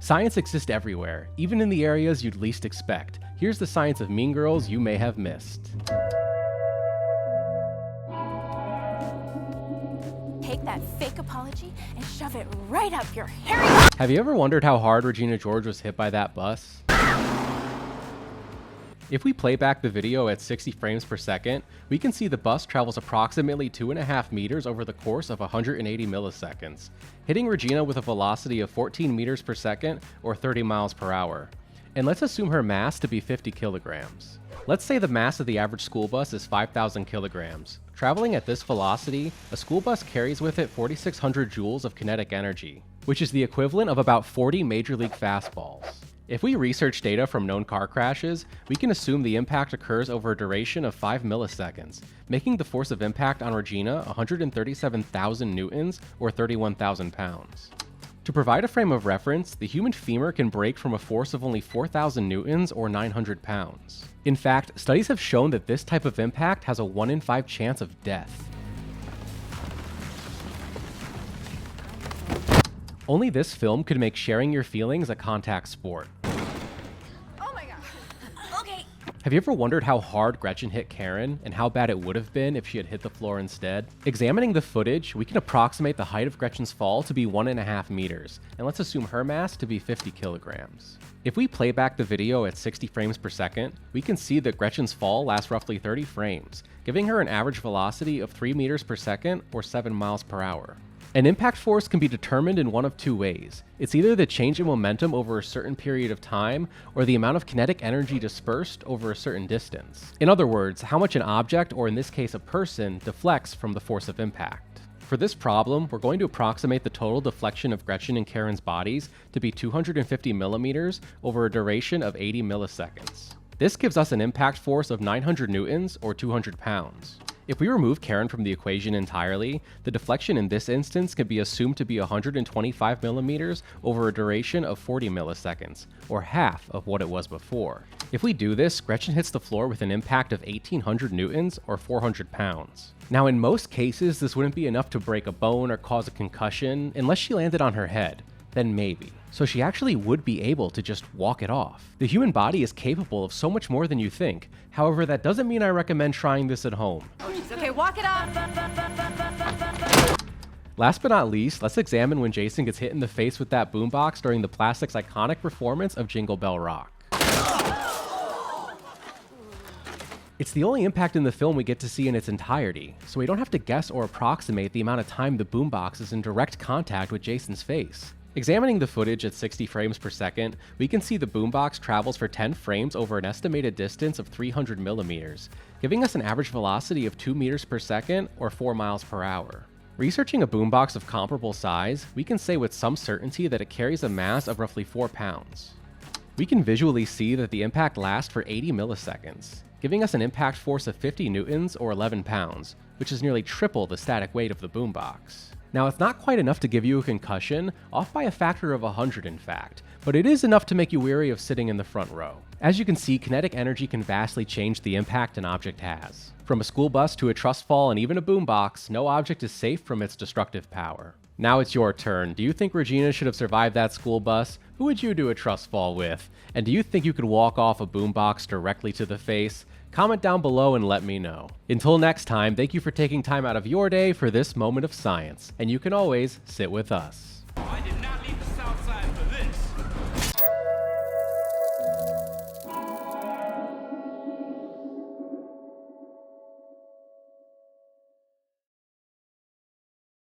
Science exists everywhere, even in the areas you'd least expect. Here's the science of Mean Girls you may have missed. Take that fake apology and shove it right up your hairy... Have you ever wondered how hard Regina George was hit by that bus? If we play back the video at 60 frames per second, we can see the bus travels approximately 2.5 meters over the course of 180 milliseconds, hitting Regina with a velocity of 14 meters per second or 30 miles per hour. And let's assume her mass to be 50 kilograms. Let's say the mass of the average school bus is 5,000 kilograms. Traveling at this velocity, a school bus carries with it 4,600 joules of kinetic energy, which is the equivalent of about 40 Major League fastballs. If we research data from known car crashes, we can assume the impact occurs over a duration of 5 milliseconds, making the force of impact on Regina 137,000 newtons or 31,000 pounds. To provide a frame of reference, the human femur can break from a force of only 4,000 newtons or 900 pounds. In fact, studies have shown that this type of impact has a 1 in 5 chance of death. Only this film could make sharing your feelings a contact sport. Oh my god. Okay. Have you ever wondered how hard Gretchen hit Karen and how bad it would have been if she had hit the floor instead? Examining the footage, we can approximate the height of Gretchen's fall to be 1.5 meters, and let's assume her mass to be 50 kilograms. If we play back the video at 60 frames per second, we can see that Gretchen's fall lasts roughly 30 frames, giving her an average velocity of 3 meters per second or 7 miles per hour. An impact force can be determined in one of two ways. It's either the change in momentum over a certain period of time, or the amount of kinetic energy dispersed over a certain distance. In other words, how much an object, or in this case a person, deflects from the force of impact. For this problem, we're going to approximate the total deflection of Gretchen and Karen's bodies to be 250 millimeters over a duration of 80 milliseconds. This gives us an impact force of 900 newtons, or 200 pounds. If we remove Karen from the equation entirely, the deflection in this instance can be assumed to be 125 millimeters over a duration of 40 milliseconds, or half of what it was before. If we do this, Gretchen hits the floor with an impact of 1,800 newtons, or 400 pounds. Now, in most cases, this wouldn't be enough to break a bone or cause a concussion unless she landed on her head. Then maybe. So she actually would be able to just walk it off. The human body is capable of so much more than you think. However, that doesn't mean I recommend trying this at home. Okay, walk it off. Last but not least, let's examine when Jason gets hit in the face with that boombox during the Plastic's iconic performance of Jingle Bell Rock. It's the only impact in the film we get to see in its entirety, so we don't have to guess or approximate the amount of time the boombox is in direct contact with Jason's face. Examining the footage at 60 frames per second, we can see the boombox travels for 10 frames over an estimated distance of 300 millimeters, giving us an average velocity of 2 meters per second or 4 miles per hour. Researching a boombox of comparable size, we can say with some certainty that it carries a mass of roughly 4 pounds. We can visually see that the impact lasts for 80 milliseconds, giving us an impact force of 50 newtons or 11 pounds, which is nearly triple the static weight of the boombox. Now, it's not quite enough to give you a concussion, off by a factor of 100 in fact, but it is enough to make you weary of sitting in the front row. As you can see, kinetic energy can vastly change the impact an object has. From a school bus to a trust fall and even a boombox, no object is safe from its destructive power. Now it's your turn. Do you think Regina should have survived that school bus? Who would you do a trust fall with? And do you think you could walk off a boombox directly to the face? Comment down below and let me know. Until next time, thank you for taking time out of your day for this moment of science, and you can always sit with us. I did not